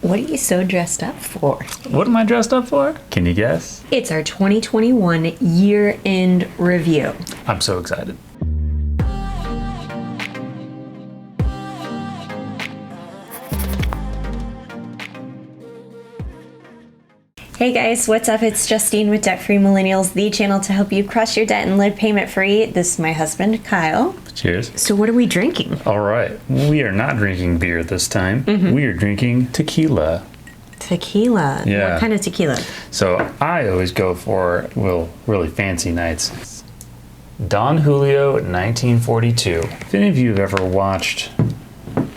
What are you so dressed up for? What am I dressed up for? Can you guess? It's our 2021 year-end review. I'm so excited. Hey guys, what's up? It's Justine with Debt Free Millennials, the channel to help you crush your debt and live payment free. This is my husband, Kyle. Cheers. So what are we drinking? All right. We are not drinking beer this time. We are drinking tequila. Tequila? Yeah. What kind of tequila? So I always go for, well, really fancy nights. Don Julio 1942. If any of you have ever watched,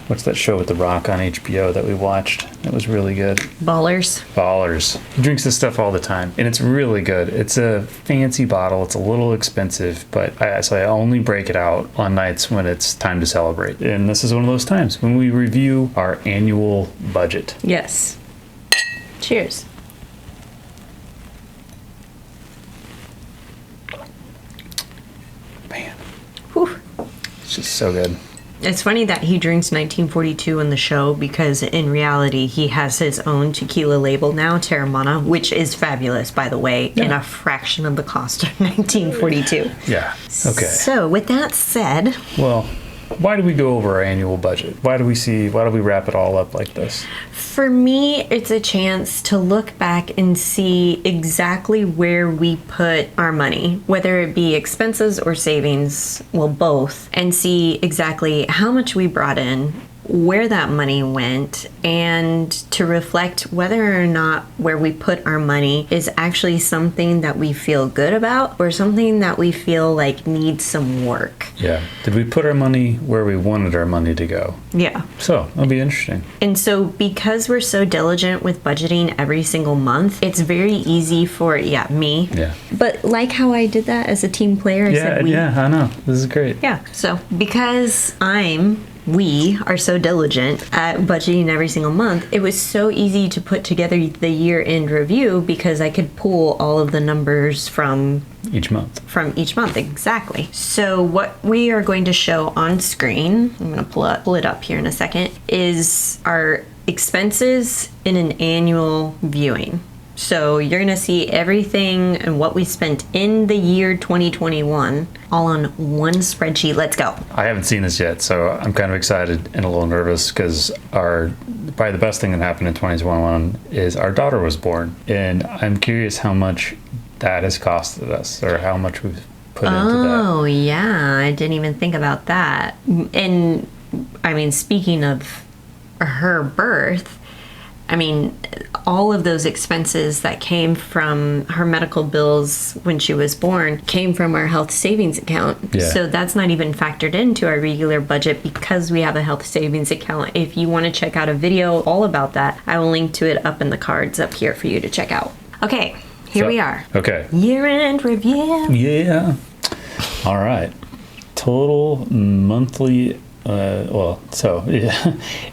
what's that show with The Rock on HBO that we watched? It was really good. Ballers. He drinks this stuff all the time, and it's really good. It's a fancy bottle. It's a little expensive, but I only break it out on nights when it's time to celebrate. And this is one of those times when we review our annual budget. Yes. Cheers. Man, Whew. it's just so good. It's funny that he drinks 1942 in the show because in reality he has his own tequila label now, Terramana, which is fabulous, by the way, and a fraction of the cost of 1942. Yeah. Okay. So with that said, Well, why do we go over our annual budget? Why do we wrap it all up like this? for me, it's a chance to look back and see exactly where we put our money, whether it be expenses or savings, well, both, and see exactly how much we brought in, where that money went, and to reflect whether or not where we put our money is actually something that we feel good about or something that we feel like needs some work. Yeah. Did we put our money where we wanted our money to go? Yeah. So, that'll be interesting. And so because we're so diligent with budgeting every single month, it's very easy for, me. Yeah. But like how I did that as a team player, I said we. Yeah, I know. This is great. Yeah. So because we are so diligent at budgeting every single month, it was so easy to put together the year-end review because I could pull all of the numbers from Each month. Exactly. So what we are going to show on screen, I'm going to pull it up here in a second, is our expenses in an annual viewing. So you're going to see everything and what we spent in the year 2021 all on one spreadsheet. Let's go. I haven't seen this yet, so I'm kind of excited and a little nervous because probably the best thing that happened in 2021 is our daughter was born. And I'm curious how much that has costed us or how much we've put into that. Oh, yeah. I didn't even think about that. And I mean, speaking of her birth, I mean, all of those expenses that came from her medical bills when she was born came from our health savings account. Yeah. So that's not even factored into our regular budget because we have a health savings account. If you want to check out a video all about that, I will link to it up in the cards up here for you to check out. Okay, here we are. Okay. Year-end review. Yeah. All right. Total monthly it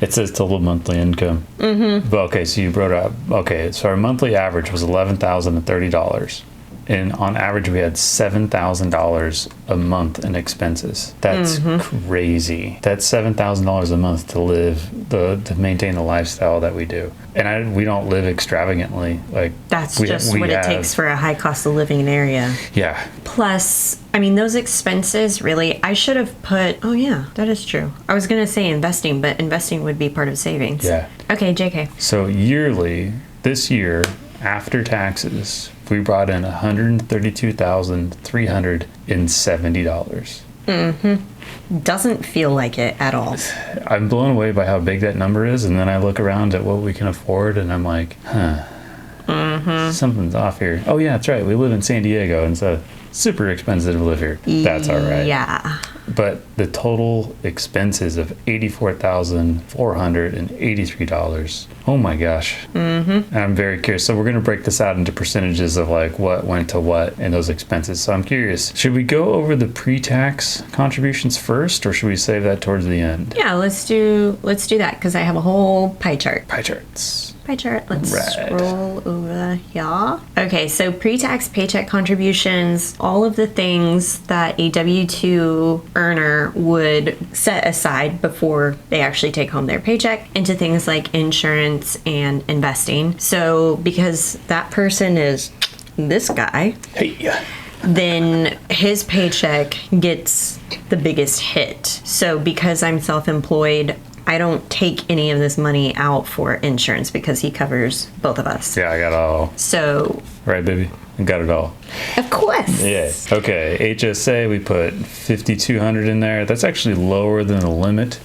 says total monthly income. But okay, so you brought up, so our monthly average was $11,030. And on average, we had $7,000 a month in expenses. That's crazy. That's $7,000 a month to live, to maintain the lifestyle that we do. And we don't live extravagantly. That's just what it takes for a high cost of living area. Yeah. Plus, I mean, those expenses really, I should have put, oh yeah, that is true. I was going to say investing, but investing would be part of savings. Yeah. Okay, JK. So yearly, this year, after taxes, we brought in $132,370. Doesn't feel like it at all. I'm blown away by how big that number is, and then I look around at what we can afford, and I'm like, something's off here. Oh yeah, that's right. We live in San Diego, and so super expensive to live here. That's all right. Yeah. But the total expenses of $84,483. Oh my gosh. And I'm very curious. So we're going to break this out into percentages of like what went to what in those expenses. So I'm curious, should we go over the pre-tax contributions first, or should we save that towards the end? Yeah, let's do that because I have a whole pie chart. Pie charts. pie chart. Let's Right. scroll over here. Okay, so pre-tax paycheck contributions, all of the things that a W-2 earner would set aside before they actually take home their paycheck into things like insurance and investing. So because that person is this guy, Hey. then his paycheck gets the biggest hit. So because I'm self-employed, I don't take any of this money out for insurance because he covers both of us. Yeah, I got it all. So, Right, baby? I got it all. of course. Yeah. Okay, HSA, we put 5,200 in there. That's actually lower than the limit.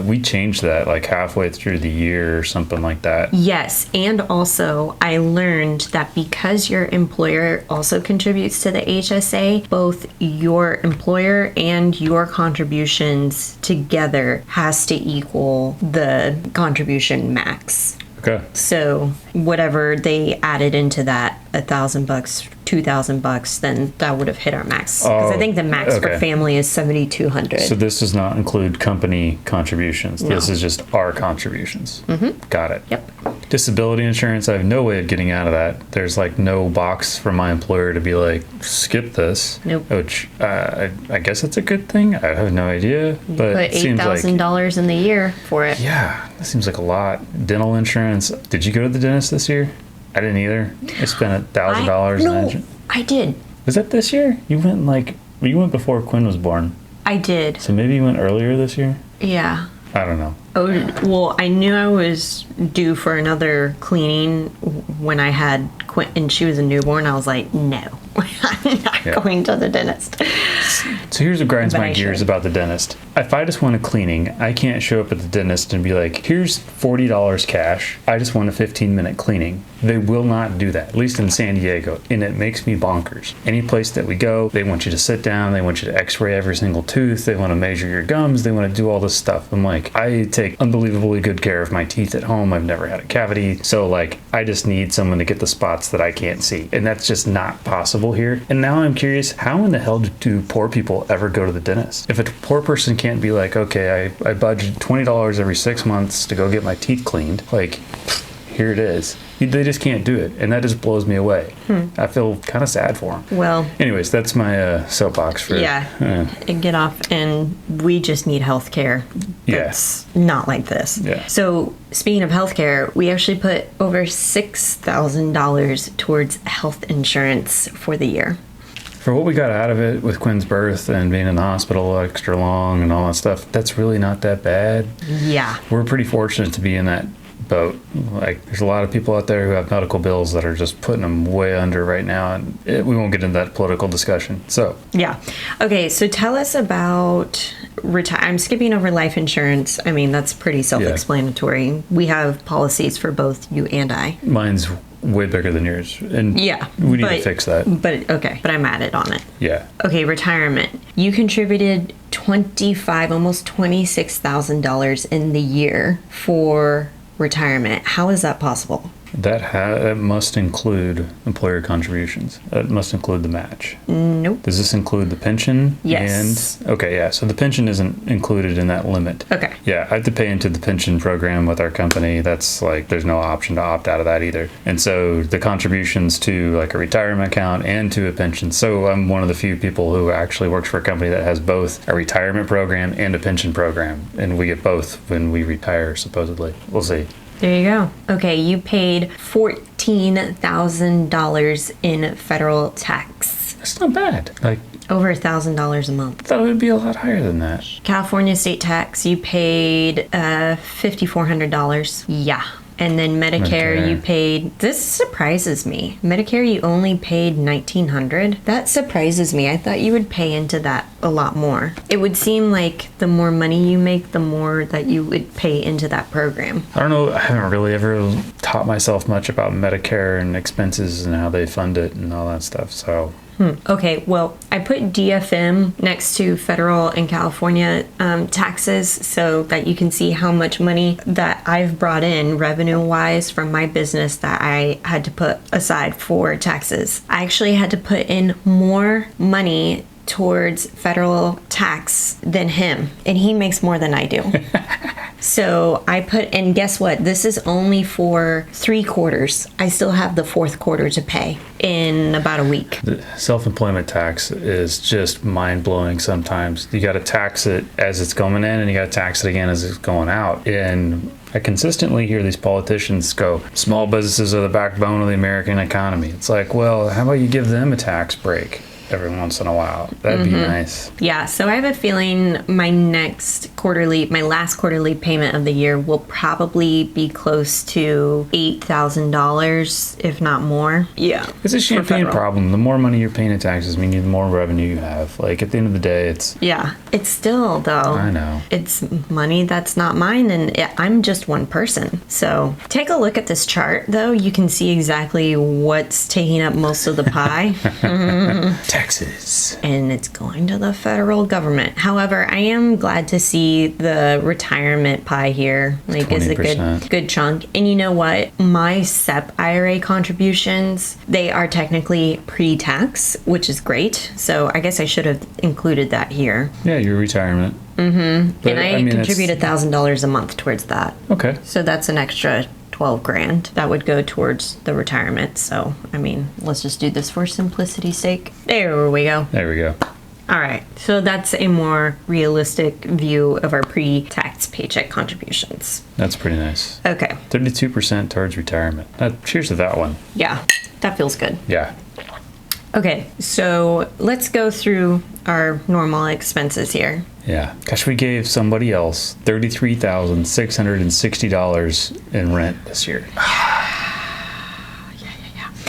We changed that like halfway through the year or something like that. Yes, and also I learned that because your employer also contributes to the HSA, both your employer and your contributions together has to equal the contribution max. Okay. So whatever they added into that, $1,000, $2,000, then that would have hit our max. Because I think the max for okay. family is 7,200. So this does not include company contributions. No. This is just our contributions. Mm-hmm. Got it. Yep. Disability insurance, I have no way of getting out of that. There's like no box for my employer to be like, skip this. Nope. Which I guess it's a good thing. I have no idea. But Put it seems like, $8,000 in the year for it. yeah, that seems like a lot. Dental insurance. Did you go to the dentist this year? I didn't either. I spent $1,000. No, I did. Was that this year? You went before Quinn was born. I did. So maybe you went earlier this year? Yeah. I don't know. Oh, well, I knew I was due for another cleaning when I had Quinn, and she was a newborn. I was like, no, I'm not going to the dentist. So here's what grinds But my I gears should. about the dentist. If I just want a cleaning, I can't show up at the dentist and be like, here's $40 cash. I just want a 15-minute cleaning. They will not do that, at least in San Diego, and it makes me bonkers. Any place that we go, they want you to sit down, they want you to x-ray every single tooth, they want to measure your gums, they want to do all this stuff. I'm like, I take unbelievably good care of my teeth at home. I've never had a cavity. So like, I just need someone to get the spots that I can't see. And that's just not possible here. And now I'm curious, how in the hell do poor people ever go to the dentist? If a poor person can't be like, okay, I budget $20 every 6 months to go get my teeth cleaned, like, here it is. They just can't do it. And that just blows me away. I feel kind of sad for them. Well, Anyways, that's my soapbox for get off, and we just need health care. Yeah. That's not like this. Yeah. So speaking of health care, we actually put over $6,000 towards health insurance for the year. For what we got out of it with Quinn's birth and being in the hospital extra long and all that stuff, that's really not that bad. Yeah. We're pretty fortunate to be in that boat. Like, there's a lot of people out there who have medical bills that are just putting them way under right now, and we won't get into that political discussion. So, Yeah. Okay, so tell us about I'm skipping over life insurance. I mean, that's pretty self-explanatory. We have policies for both you and I. mine's way bigger than yours, and Yeah. we need to fix that. But okay, but I'm added on it. Yeah. Okay, retirement. You contributed almost $26,000 in the year for retirement. How is that possible? That must include employer contributions. That must include the match. Nope. Does this include the pension? Yes. And okay, yeah. So the pension isn't included in that limit. Okay. Yeah, I have to pay into the pension program with our company. That's like, there's no option to opt out of that either. And so the contributions to like a retirement account and to a pension. So I'm one of the few people who actually works for a company that has both a retirement program and a pension program. And we get both when we retire, supposedly. We'll see. There you go. Okay, you paid $14,000 in federal tax. That's not bad. Like, Over $1,000 a month. I thought it would be a lot higher than that. California state tax, you paid $5,400. Yeah. And then Medicare, you paid, this surprises me. Medicare, you only paid $1,900. That surprises me. I thought you would pay into that a lot more. It would seem like the more money you make, the more that you would pay into that program. I don't know. I haven't really ever taught myself much about Medicare and expenses and how they fund it and all that stuff. So Okay, well, I put DFM next to federal and California taxes so that you can see how much money that I've brought in revenue-wise from my business that I had to put aside for taxes. I actually had to put in more money towards federal tax than him, and he makes more than I do. So I put, and guess what? This is only for 3 quarters. I still have the 4th quarter to pay in about a week. The self-employment tax is just mind-blowing sometimes. You got to tax it as it's coming in, and you got to tax it again as it's going out. And I consistently hear these politicians go, small businesses are the backbone of the American economy. It's like, well, how about you give them a tax break every once in a while? That'd be nice. Yeah, so I have a feeling my last quarterly payment of the year will probably be close to $8,000, if not more. Yeah. It's a champagne problem. The more money you're paying in taxes, meaning the more revenue you have. Like, at the end of the day, it's... Yeah. It's still, though... I know. It's money that's not mine, and I'm just one person. So, take a look at this chart, though. You can see exactly what's taking up most of the pie. Taxes. And it's going to the federal government. However, I am glad to see the retirement pie here. Like, is a 20%. good chunk. And you know what? My SEP IRA contributions, they are technically pre-tax, which is great. So I guess I should have included that here. Yeah, your retirement. And I contribute $1,000 a month towards that. Okay. So that's an extra 12 grand that would go towards the retirement. So, I mean, let's just do this for simplicity's sake. There we go. There we go. All right. So that's a more realistic view of our pre-tax paycheck contributions. That's pretty nice. Okay. 32% towards retirement. Cheers to that one. Yeah, that feels good. Yeah. Okay. So let's go through our normal expenses here. Yeah. Gosh, we gave somebody else $33,660 in rent this year.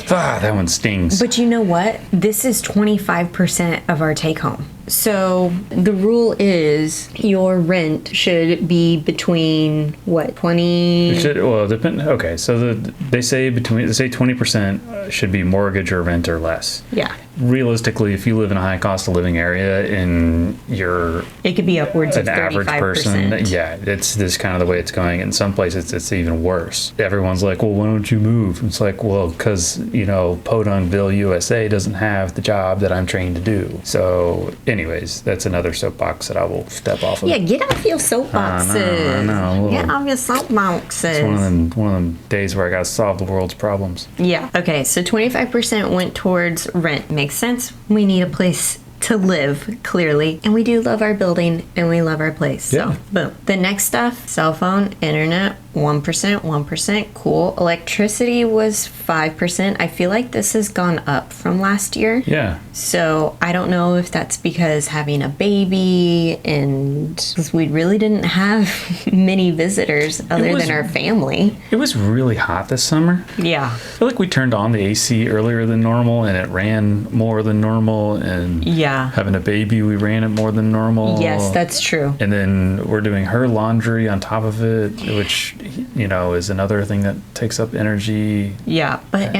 That one stings. But you know what? This is 25% of our take home. So the rule is your rent should be between what, 20? It should, well, depend. Okay, so they say 20% should be mortgage or rent or less. Yeah. Realistically, if you live in a high cost of living area and you're it could be upwards of 35%. Average person, yeah, it's this kind of the way it's going. In some places, it's even worse. Everyone's like, well, why don't you move? It's like, well, because, Podungville, USA doesn't have the job that I'm trained to do. So anyways, that's another soapbox that I will step off of. Yeah, get off your soapboxes. I know. Get off your soapboxes. It's one of them days where I gotta solve the world's problems. Yeah. Okay, so 25% went towards rent. Makes sense. We need a place to live, clearly. And we do love our building and we love our place. Yeah. So, boom. The next stuff, cell phone, internet, 1%. Cool. Electricity was 5%. I feel like this has gone up from last year. Yeah. So I don't know if that's because having a baby and we really didn't have many visitors other than our family. It was really hot this summer. Yeah. I feel like we turned on the AC earlier than normal and it ran more than normal. And yeah, having a baby, we ran it more than normal. Yes, that's true. And then we're doing her laundry on top of it, which, is another thing that takes up energy. Yeah, but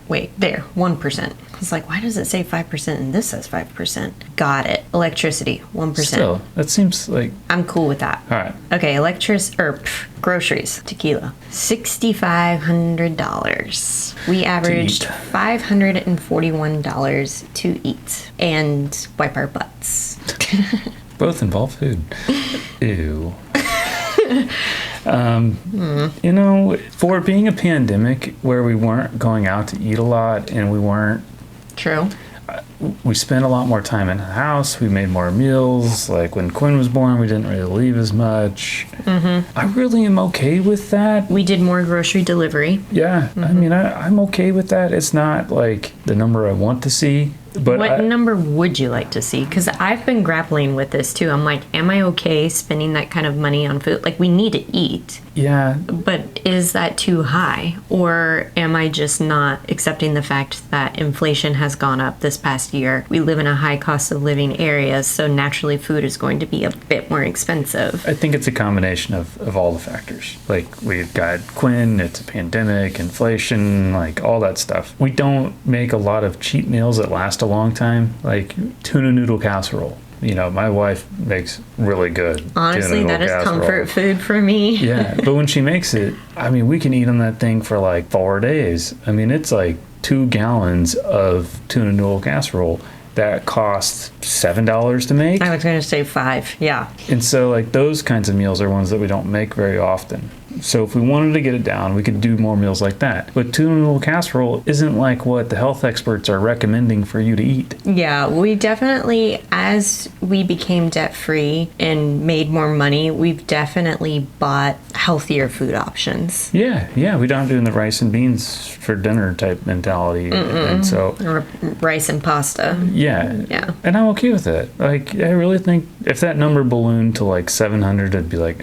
wait, there, 1%. It's like, why does it say 5% and this says 5%? Got it. Electricity, 1%. Still, that seems like... I'm cool with that. All right. Okay, groceries, tequila, $6,500. We averaged $541 to eat and wipe our butts. Both involve food. Ew. For being a pandemic where we weren't going out to eat a lot and we weren't... True. We spent a lot more time in the house. We made more meals. Like when Quinn was born, we didn't really leave as much. Mm-hmm. I really am okay with that. We did more grocery delivery. Yeah. Mm-hmm. I mean, I'm okay with that. It's not like the number I want to see. But what number would you like to see? Because I've been grappling with this too. I'm like, am I okay spending that kind of money on food? Like, we need to eat. Yeah. But is that too high? Or am I just not accepting the fact that inflation has gone up this past year? We live in a high cost of living area, so naturally food is going to be a bit more expensive. I think it's a combination of all the factors. Like, we've got Quinn, it's a pandemic, inflation, like all that stuff. We don't make a lot of cheap meals that last a long time, like tuna noodle casserole. My wife makes really good honestly tuna that is casserole. Comfort food for me. Yeah, but when she makes it, we can eat on that thing for like 4 days. It's like 2 gallons of tuna noodle casserole that cost $7 to make. I was going to say 5. Yeah. And so like those kinds of meals are ones that we don't make very often. So if we wanted to get it down, we could do more meals like that. But tuna noodle casserole isn't like what the health experts are recommending for you to eat. Yeah, we definitely, as we became debt free and made more money, we've definitely bought healthier food options. Yeah, we don't doing the rice and beans for dinner type mentality. And so Or rice and pasta. yeah. And I'm okay with it. Like, I really think if that number ballooned to like 700, I'd be like,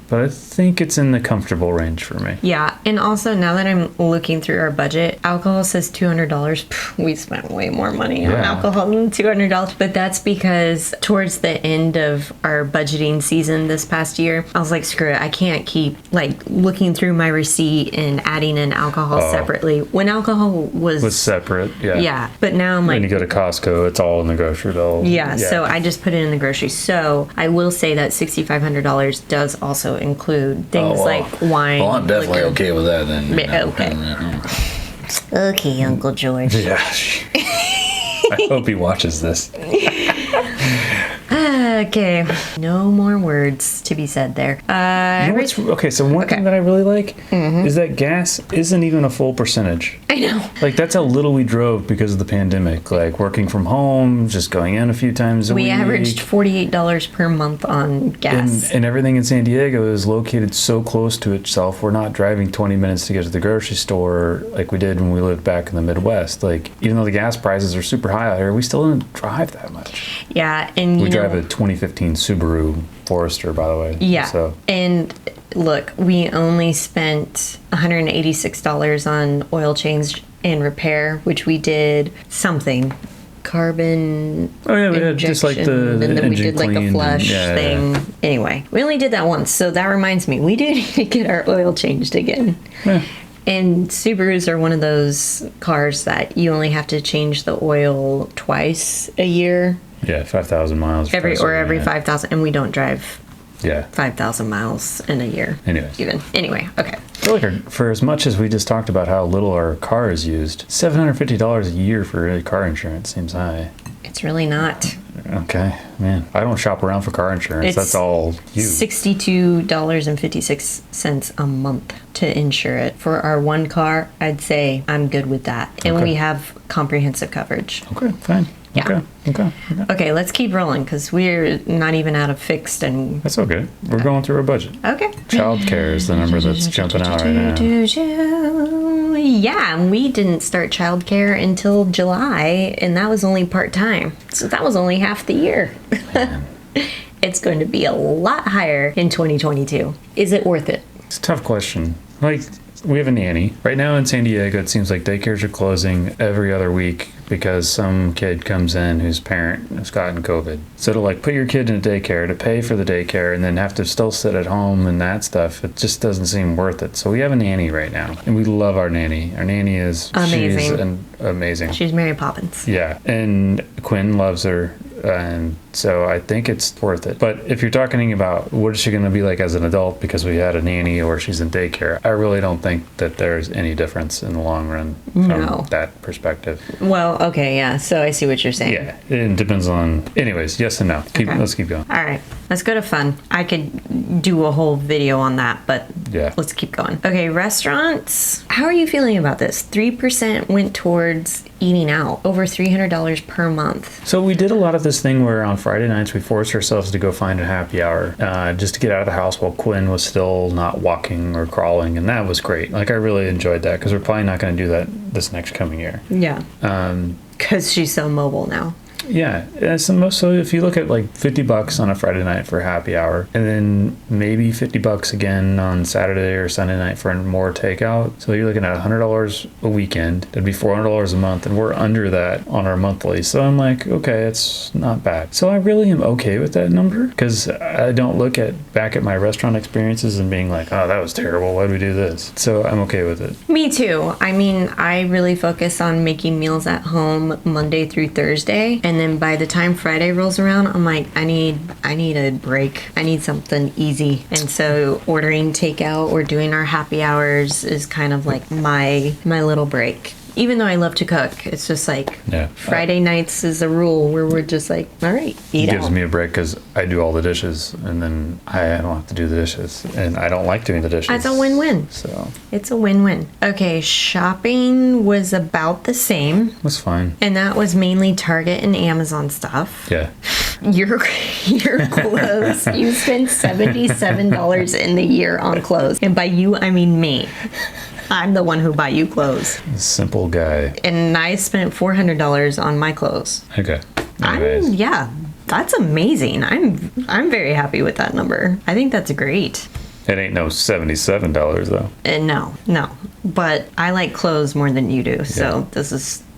But I think it's in the comfortable range for me. Yeah, and also now that I'm looking through our budget, alcohol says $200. Pff, we spent way more money on alcohol than $200, but that's because towards the end of our budgeting season this past year, I was like, screw it, I can't keep like looking through my receipt and adding in alcohol separately when alcohol was separate. Yeah, but now I'm like, when you go to Costco, it's all in the grocery bill. Yeah, so I just put it in the grocery. So I will say that $6,500 does also include things like wine. Well, I'm definitely liquor. okay with that then. Okay. Okay, Uncle George. Yeah. I hope he watches this. Okay, no more words to be said there. You know what's, okay, so one thing that I really like is that gas isn't even a full percentage. I know. Like, that's how little we drove because of the pandemic. Like, working from home, just going in a few times a week. We averaged $48 per month on gas. And everything in San Diego is located so close to itself. We're not driving 20 minutes to get to the grocery store like we did when we lived back in the Midwest. Like, even though the gas prices are super high out here, we still didn't drive that much. Yeah, and we drive a 2015 Subaru Forester, by the way. Yeah, so. And look, we only spent $186 on oil change and repair, which we did something. Carbon we had just like the and then we engine did like a clean flush and, thing. Anyway, we only did that once, so that reminds me, we do need to get our oil changed again. Yeah. And Subarus are one of those cars that you only have to change the oil twice a year. Yeah, 5,000 miles. Every 5,000, and we don't drive 5,000 miles in a year. Anyway, okay. I feel like for as much as we just talked about how little our car is used, $750 a year for car insurance seems high. It's really not. Okay, man. I don't shop around for car insurance. That's all you. $62.56 a month to insure it. For our one car, I'd say I'm good with that. And we have comprehensive coverage. Okay, fine. Yeah. Okay, let's keep rolling because we're not even out of fixed and... That's okay. We're going through our budget. Okay. Childcare is the number that's jumping out right now. Yeah, and we didn't start childcare until July, and that was only part-time. So that was only half the year. It's going to be a lot higher in 2022. Is it worth it? It's a tough question. Like, we have a nanny. Right now in San Diego, it seems like daycares are closing every other week because some kid comes in whose parent has gotten COVID. So to like put your kid in a daycare, to pay for the daycare, and then have to still sit at home and that stuff, it just doesn't seem worth it. So we have a nanny right now, and we love our nanny. Our nanny is amazing. Amazing. She's Mary Poppins. Yeah, and Quinn loves her. And so I think it's worth it. But if you're talking about what is she going to be like as an adult because we had a nanny or she's in daycare, I really don't think that there's any difference in the long run from that perspective. Well, okay, yeah. So I see what you're saying. Yeah, it depends on... Anyways, yes and no. Let's keep going. All right, let's go to fun. I could do a whole video on that, but let's keep going. Okay, restaurants. How are you feeling about this? 3% went towards eating out, over $300 per month. So we did a lot of this thing where on Friday nights we forced ourselves to go find a happy hour just to get out of the house while Quinn was still not walking or crawling, and that was great. Like, I really enjoyed that because we're probably not going to do that this next coming year. Yeah. Because she's so mobile now. Yeah, so if you look at like $50 on a Friday night for a happy hour, and then maybe $50 again on Saturday or Sunday night for more takeout, so you're looking at $100 a weekend. That'd be $400 a month, and we're under that on our monthly. So I'm like, okay, it's not bad. So I really am okay with that number because I don't look back at my restaurant experiences and being like, oh, that was terrible. Why did we do this? So I'm okay with it. Me too. I mean, I really focus on making meals at home Monday through Thursday. And then by the time Friday rolls around, I'm like, I need a break. I need something easy. And so ordering takeout or doing our happy hours is kind of like my little break. Even though I love to cook, it's just like Yeah. Friday nights is a rule where we're just like, all right, eat It gives out. me a break because I do all the dishes, and then I don't have to do the dishes, and I don't like doing the dishes. It's a win-win. So It's a win-win. Okay, shopping was about the same, that's fine. and that was mainly Target and Amazon stuff. Yeah. Your clothes, you spent $77 in the year on clothes. And by you, I mean me. I'm the one who buy you clothes. Simple guy. And I spent $400 on my clothes. Okay. Anyways. Yeah, that's amazing. I'm very happy with that number. I think that's great. It ain't no $77 though. No. But I like clothes more than you do, so Yeah.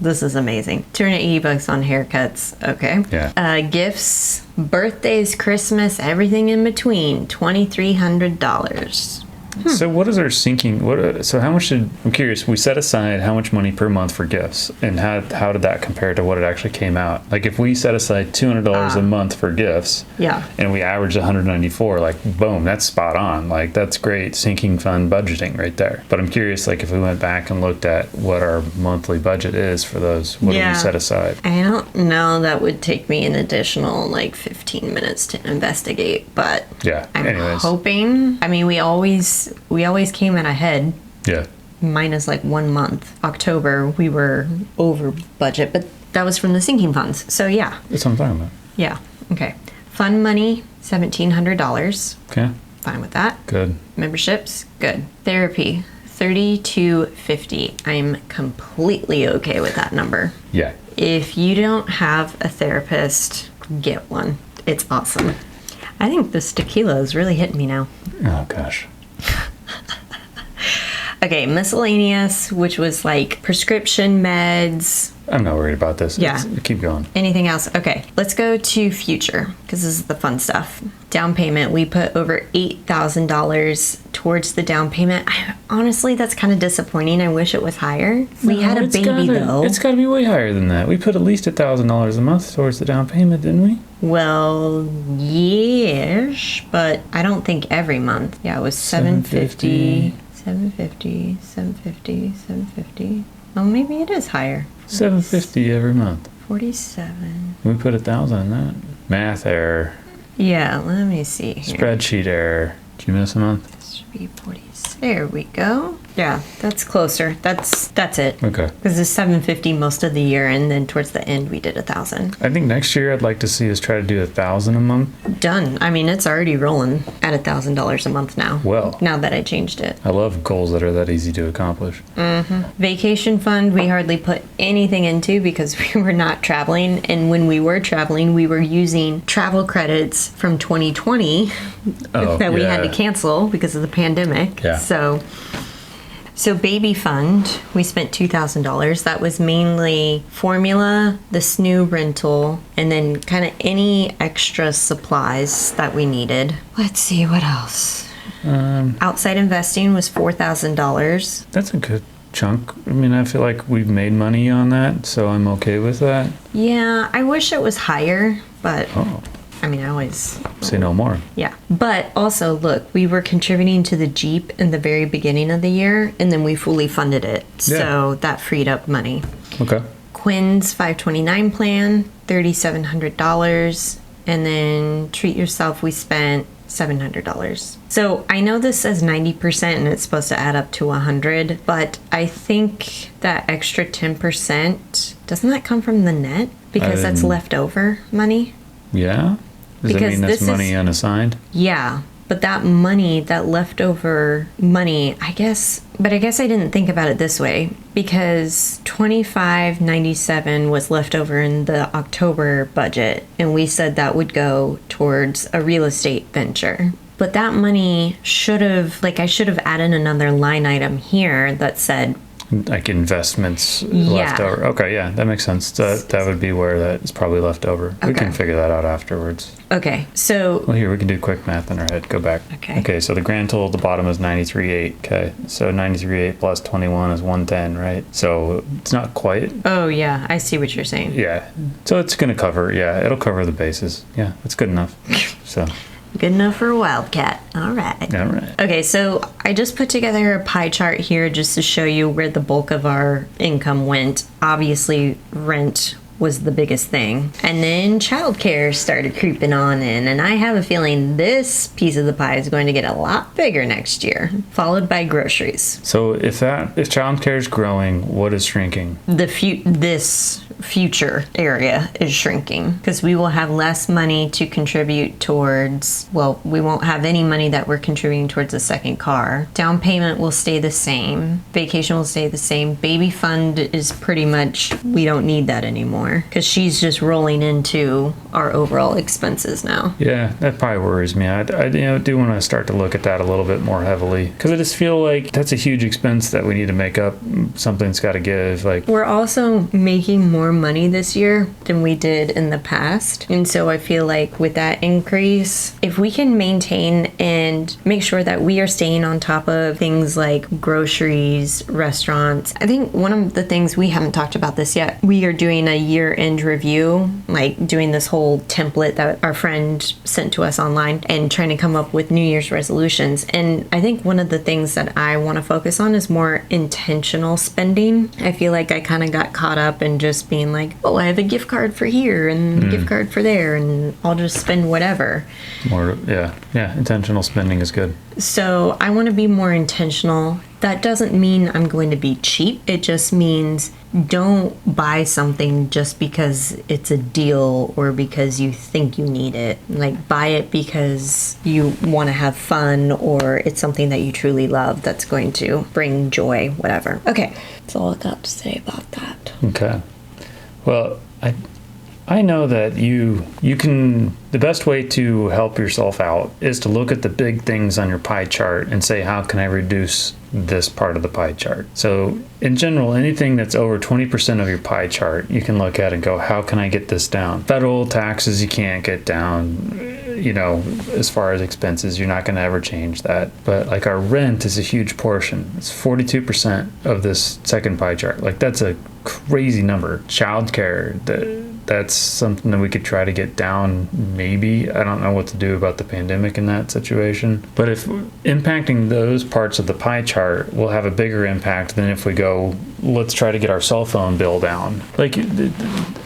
this is amazing. $280 on haircuts. Okay. Yeah. Gifts, birthdays, Christmas, everything in between. $2,300. So what is our sinking? So how much I'm curious. We set aside how much money per month for gifts, and how did that compare to what it actually came out? Like if we set aside $200 a month for gifts, Yeah. and we averaged 194, like boom, that's spot on. Like that's great sinking fund budgeting right there. But I'm curious, like if we went back and looked at what our monthly budget is for those, what do we set aside? I don't know. That would take me an additional like 15 minutes to investigate, but Yeah. I'm Anyways. hoping. I mean, we always came out ahead. Yeah. Minus like 1 month. October, we were over budget, but that was from the sinking funds. So yeah. That's what I'm talking about. Yeah. Okay. Fund money, $1,700. Okay. Fine with that. Good. Memberships, good. Therapy, $32.50. I'm completely okay with that number. Yeah. If you don't have a therapist, get one. It's awesome. I think this tequila is really hitting me now. Oh gosh. Okay, miscellaneous, which was like prescription meds. I'm not worried about this. Yeah. Keep going. Anything else? Okay, let's go to future because this is the fun stuff. Down payment, we put over $8,000 towards the down payment. Honestly, that's kind of disappointing. I wish it was higher. We had a baby though. It's got to be way higher than that. We put at least $1,000 a month towards the down payment, didn't we? Well, yes, but I don't think every month. Yeah, it was $750. Oh, maybe it is higher. $750 every month. 47. We put 1,000 in that. Math error. Yeah, let me see here. Spreadsheet error. Did you miss a month? This should be 40. There we go. Yeah, that's closer. That's it. Okay. Because it's $750 most of the year, and then towards the end we did $1,000. I think next year I'd like to see us try to do 1,000 a month. Done. I mean, it's already rolling at $1,000 a month now. Well. Now that I changed it. I love goals that are that easy to accomplish. Vacation fund, we hardly put anything into because we were not traveling. And when we were traveling, we were using travel credits from 2020 that we had to cancel because of the pandemic. Yeah. So baby fund, we spent $2,000. That was mainly formula, the SNU rental, and then kind of any extra supplies that we needed. Let's see, what else? Outside investing was $4,000. That's a good chunk. I mean, I feel like we've made money on that, so I'm okay with that. Yeah, I wish it was higher, but Oh, I mean, I always... say no more. Yeah. But also, look, we were contributing to the Jeep in the very beginning of the year, and then we fully funded it. So that freed up money. Okay. Quinn's 529 plan, $3,700. And then Treat Yourself, we spent $700. So I know this says 90% and it's supposed to add up to 100, but I think that extra 10%, doesn't that come from the net? Because that's leftover money? Yeah? Does that Because mean that's this money is- unassigned? Yeah, but that money, that leftover money, I guess I didn't think about it this way because $25.97 was left over in the October budget, and we said that would go towards a real estate venture. But that money I should have added another line item here that said, Like investments left over. Okay, yeah, that makes sense. That would be where that is probably left over. We Okay. can figure that out afterwards. okay, so Well, here, we can do quick math in our head. Go back. Okay. Okay, so the grand total at the bottom is 93.8. Okay, so 93.8 plus 21 is 110, right? So it's not quite. oh yeah, I see what you're saying. Yeah. So it's going to cover, it'll cover the bases. Yeah, that's good enough. So, Good enough for a wildcat. All right. All right. Okay, so I just put together a pie chart here just to show you where the bulk of our income went. Obviously, rent was the biggest thing. And then childcare started creeping on in, and I have a feeling this piece of the pie is going to get a lot bigger next year, followed by groceries. So if childcare is growing, what is shrinking? This future area is shrinking because we will have less money to contribute towards, well, we won't have any money that we're contributing towards a second car. Down payment will stay the same. Vacation will stay the same. Baby fund is pretty much, we don't need that anymore because she's just rolling into our overall expenses now. Yeah, that probably worries me. I do want to start to look at that a little bit more heavily because I just feel like that's a huge expense that we need to make up. Something's got to give. Like, we're also making more money this year than we did in the past, and so I feel like with that increase, if we can maintain and make sure that we are staying on top of things like groceries, restaurants. I think one of the things, we haven't talked about this yet, we are doing a year-end review, like doing this whole template that our friend sent to us online and trying to come up with New Year's resolutions. And I think one of the things that I want to focus on is more intentional spending. I feel like I kind of got caught up in just being like, oh, I have a gift card for here and a gift card for there, and I'll just spend whatever. Intentional spending is good. So I want to be more intentional. That doesn't mean I'm going to be cheap. It just means don't buy something just because it's a deal or because you think you need it. Like, buy it because you want to have fun or it's something that you truly love that's going to bring joy, whatever. Okay, that's all I got to say about that. Okay. Well, I know that you can, the best way to help yourself out is to look at the big things on your pie chart and say, how can I reduce this part of the pie chart? So in general, anything that's over 20% of your pie chart, you can look at and go, how can I get this down? Federal taxes, you can't get down. As far as expenses, you're not going to ever change that. But like our rent is a huge portion. It's 42% of this second pie chart. Like, that's a crazy number. Childcare, that's something that we could try to get down, maybe. I don't know what to do about the pandemic in that situation. But if impacting those parts of the pie chart will have a bigger impact than if we go, let's try to get our cell phone bill down. Like,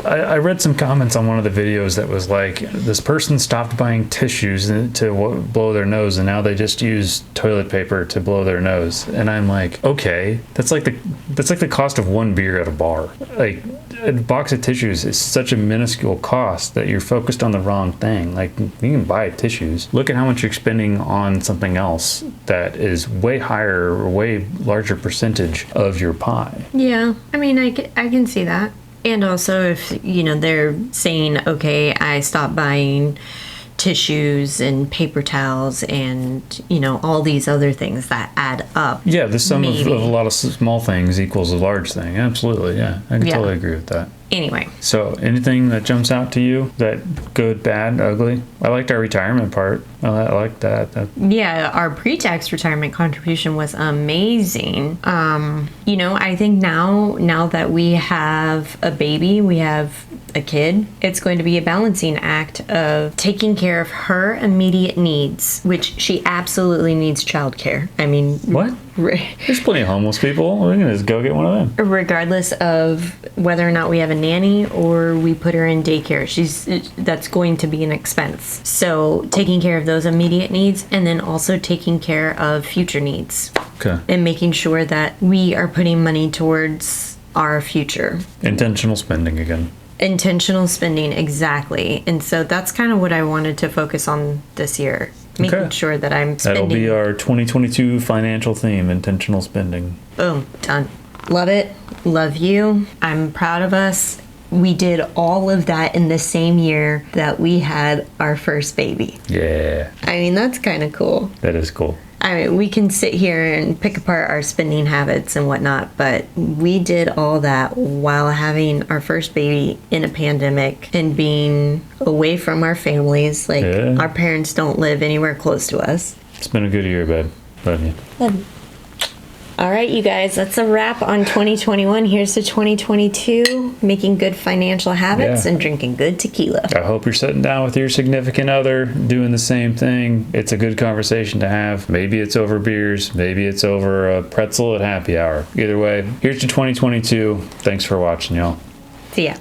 I read some comments on one of the videos that was like, this person stopped buying tissues to blow their nose, and now they just use toilet paper to blow their nose. And I'm like, okay, that's like the cost of one beer at a bar. Like, a box of tissues is such a minuscule cost that you're focused on the wrong thing. Like, you can buy tissues. Look at how much you're spending on something else that is way higher or way larger percentage of your pie. Yeah, I mean, I can see that. And also, if, they're saying, okay, I stopped buying tissues and paper towels and, all these other things that add up. Yeah, the sum of a lot of small things equals a large thing. Absolutely, yeah. I can totally agree with that. Anyway. So, anything that jumps out to you? That good, bad, ugly? I liked our retirement part. I like that. Yeah, our pre-tax retirement contribution was amazing. I think now that we have a baby, we have a kid, it's going to be a balancing act of taking care of her immediate needs, which she absolutely needs childcare. I mean, what? There's plenty of homeless people. We're gonna just go get one of them. Regardless of whether or not we have a nanny or we put her in daycare, that's going to be an expense. So taking care of those immediate needs, and then also taking care of future needs. Okay. And making sure that we are putting money towards our future. Intentional spending again. Intentional spending, exactly. And so that's kind of what I wanted to focus on this year. Making sure that I'm spending. That'll be our 2022 financial theme, intentional spending. Boom, done. Love it. Love you. I'm proud of us. We did all of that in the same year that we had our first baby. Yeah. I mean, that's kind of cool. That is cool. I mean, we can sit here and pick apart our spending habits and whatnot, but we did all that while having our first baby in a pandemic and being away from our families. Like, our parents don't live anywhere close to us. It's been a good year, babe. Love you. Love you. All right, you guys, that's a wrap on 2021. Here's to 2022, making good financial habits and drinking good tequila. I hope you're sitting down with your significant other doing the same thing. It's a good conversation to have. Maybe it's over beers. Maybe it's over a pretzel at happy hour. Either way, here's to 2022. Thanks for watching, y'all. See ya.